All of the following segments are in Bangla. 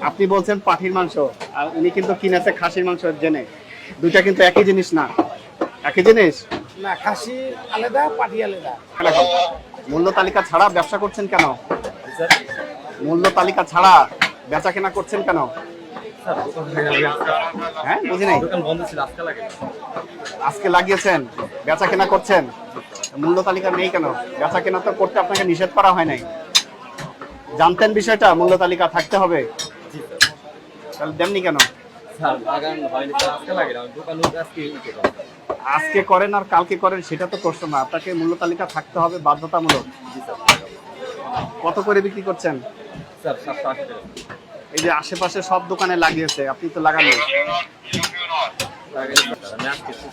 আপনি বলছেন পাঠির মাংস, আর উনি কিন্তু কিনেছে খাসির মাংস জেনে। দুইটা কিন্তু একই জিনিস না। একই জিনিস না, খাসি আলাদা, পাটি আলাদা। মূল্য তালিকা ছাড়া ব্যবসা করছেন কেন? মূল্য তালিকা ছাড়া বেচা কেনা করছেন কেন? হ্যাঁ, বুঝি নাই। আজকে লাগিয়েছেন, বেচা কেনা করছেন, মূল্য তালিকা নেই কেন? বেচা কেনা তো করতে আপনাকে নিষেধ করা হয় নাই। জানতেন বিষয়টা, মূল্য তালিকা থাকতে হবে, তাহলে দেননি কেন? আজকে করেন আর কালকে করেন সেটা তো প্রশ্ন না, আপনাকে মূল্য তালিকা থাকতে হবে বাধ্যতামূলক। কত করে বিক্রি করছেন? এই যে আশেপাশে সব দোকানে লাগিয়েছে, আপনি তো লাগাননি।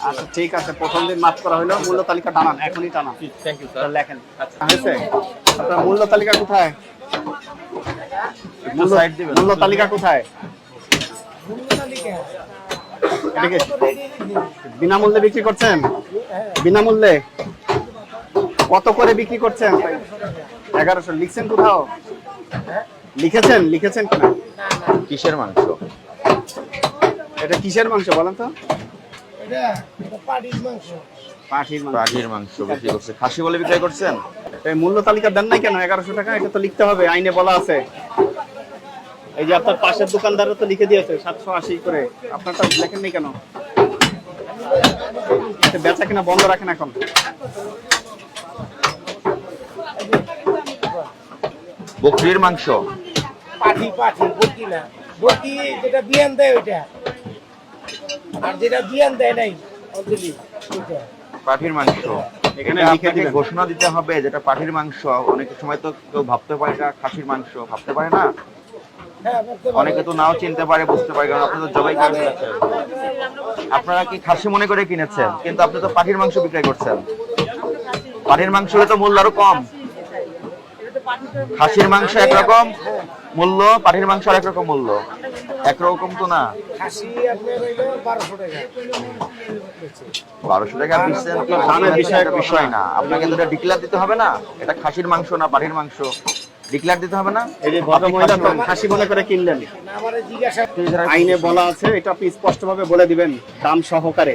আচ্ছা ঠিক আছে, প্রথম দিন মাফ করা হলো। মূল্য তালিকা টানান, এখনই টানান, লেখেন। হয়েছে? আপনার মূল্য তালিকা কোথায়? মূল্য তালিকা কোথায়? এটাকে বিনামূল্যে বিক্রি করছেন? বিনামূল্যে কত করে বিক্রি করছেন? 1100। লিখছেন কোথাও? লিখেছেন? লিখেছেন কিনা? কিসের মাংস? এটা কিসের মাংস বলেন তো? পাটির মাংস। পাটির মাংস বিক্রি করছে। খাসি বলে বিক্রি করছেন? এই মূল্য তালিকা দেন নাই কেন? 1100 টাকা, এটা তো লিখতে হবে, আইনে বলা আছে। এই যে আপনার পাশের দোকানদারও তো লিখে দিয়েছে 780 করে, আপনারটা লেখেন নাই কেন? বেচা কিনা বন্ধ রাখেন এখন। বকরির মাংস? পাটি বটি না, বটি যেটা বিয়ান দেয় ওইটা, আর যেটা বিয়ান দেয় নাই অঞ্জলি ওইটা। পাটির মাংস এখানে এটা লিখে আপনাকে দিবেন। ঘোষণা দিতে হবে যেটা পাটির মাংস। অনেক সময় তো কেউ ভাবতে পারে এটা খাসির মাংস, ভাবতে পারে না। হ্যাঁ, অনেকে তো নাও চিনতে পারে, বুঝতে পারে, কারণ আপনি তো জবাই করে ফেলেছেন। আপনারা কি খাসি মনে করে কিনেছেন, কিন্তু আপনি তো পাটির মাংস বিক্রি করছেন। পাটির মাংস তো মূল্য আরো কম। খাসির মাংস একরকম মূল্য, পাটির মাংস আর একরকম মূল্য, একরকম তো না। খাসি আপনার হইলো 1200 টাকা। 1200 টাকা দিচ্ছেন তো দামের বিষয় না। আপনাকে তো ডিক্লেয়ার দিতে হবে না এটা খাসির মাংস না পাটির মাংস? ডিক্লেয়ার দিতে হবে না? এই যে ভদ্রমহিলা তো খাসি মনে করে কিনলেন, না, আমারে জিজ্ঞাসা আইনে বলা আছে, এটা আপনি স্পষ্টভাবে বলে দিবেন দাম সহকারে,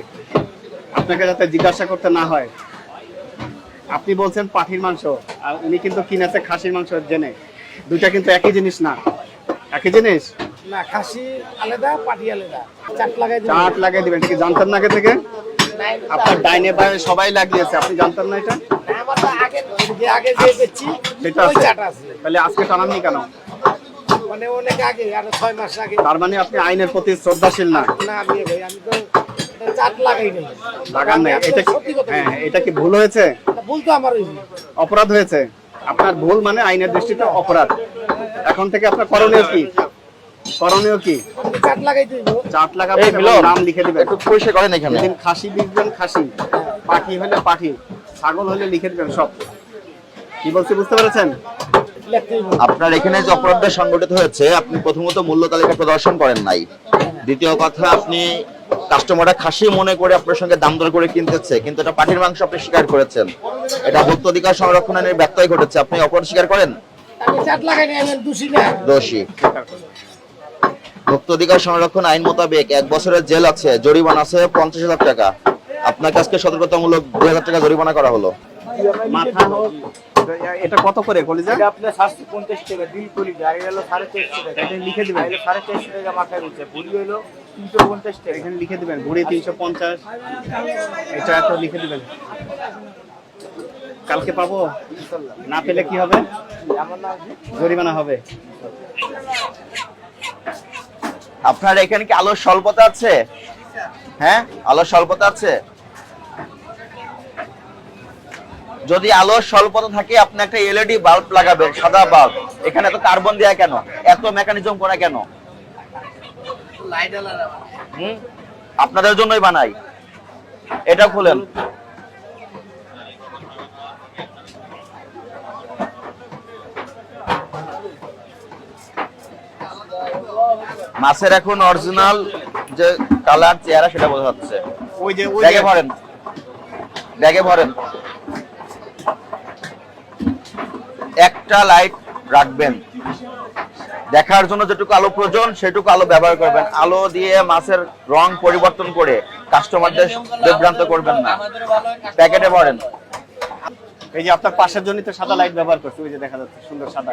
আপনাকে যাতে জিজ্ঞাসা করতে না হয়। আপনি বলছেন পাঠির মাংস, আর উনি কিন্তু কিনেছে খাসির মাংস জেনে। দুইটা কিন্তু একই জিনিস না। একই জিনিস না, খাসি আলাদা, পাটি আলাদা। চাট লাগাই দিবেন। চাট লাগিয়ে দিবেন, কি জানতেন না আগে থেকে? আপনার ডাইনে বাইরে সবাই লাগিয়েছে, আপনি জানতেন না এটা? আমার তো আগে যে বেচছি সেটা ওই আছে। চাট আছে। তাহলে আজকে টানাননি কেন? মানে অনেক আগে, আরো 6 মাস আগে। তার মানে আপনি আইনের প্রতি শ্রদ্ধাশীল না। না বিয়ে ভাই, আমি তো চাট লাগাই নাই। লাগান নাই, এটা কি? সত্যি কথা হ্যাঁ, এটা কি ভুল হয়েছে? ভুল তো আমার হইছে। অপরাধ হয়েছে আপনার, ভুল মানে আইনের দৃষ্টিতে অপরাধ। এখন থেকে আপনার করণীয় কি? করণীয় কি? চাট লাগাই দিব। চাট লাগাবেন, এই মিলন, নাম লিখে দিবেন। একটু পরিষ্কার করেন এখানে। যেদিন খাসি বিকবেন খাসি, পাঠি হলে পাঠি, ছাগল হলে লিখে দিবেন সব। কি বলছি বুঝতে পেরেছেন? লিখতে দিব। আপনার এখানে যে অপরাধটা সংগঠিত হয়েছে, আপনি প্রথমত মূল্য তালিকা প্রদর্শন করেন নাই। দ্বিতীয় কথা, আপনি কাস্টমাররা খাসি মনে করে আপনার সঙ্গে দাম দর করে কিনতেছে, কিন্তু এটা পাটির মাংস আপনি স্বীকার করেছেন। এটা ভোক্তা অধিকার সংরক্ষণের ব্যত্যয় ঘটেছে। আপনি অপরাধ স্বীকার করেন? আমি চাট লাগাই নাই, আমি দোষী না। দোষী। ভোক্তা অধিকার সংরক্ষণ আইন মোতাবেক 1 বছরের জেল আছে, জরিমানা আছে 50,000 টাকা। আপনার কাছে সতর্কতামূলক 2,000 টাকা জরিমানা করা হলো। মাথা হোক। এটা কত করে কলিজা? এটা আপনার 750 টাকা দিল কলি গাড়ি হলো 350 টাকা। এটা লিখে দিবেন। 350 টাকা মাথায় উঠছে, ভুলি হলো 350 টাকা। এখানে লিখে দিবেন ভুড়ি 350, এটা এত লিখে দিবেন। কালকে পাবো? না পেলে কি হবে? আমার নাম জরিমানা হবে। আপনার এখানে কি আলোর স্বল্পতা আছে? হ্যাঁ, আলোর স্বল্পতা আছে। যদি আলোর স্বল্পতা থাকে, আপনি একটা এলইডি বাল্ব লাগাবেন, সাদা বাল্ব। এখানে এত কার্বন দেয়া কেন? এত মেকানিজম করা কেন? লাইট আলাদা। আপনাদের জন্যই বানাই। এটা খুলেন। মাছের এখন অরিজিনাল যে কালার চেহারা সেটা বোঝা যাচ্ছে। ওই যে ব্যাগে ভরেন, ব্যাগে ভরেন। একটা লাইট রাখবেন, দেখার জন্য যেটুকু আলো প্রয়োজন সেটুকু আলো ব্যবহার করবেন। আলো দিয়ে মাছের রং পরিবর্তন করে কাস্টমারদের বিভ্রান্ত করবেন না। প্যাকেটে ভরেন। এই যে আপনার পাশের জন্য তো সাদা লাইট ব্যবহার করছে, ওই যে দেখা যাচ্ছে সুন্দর সাদা।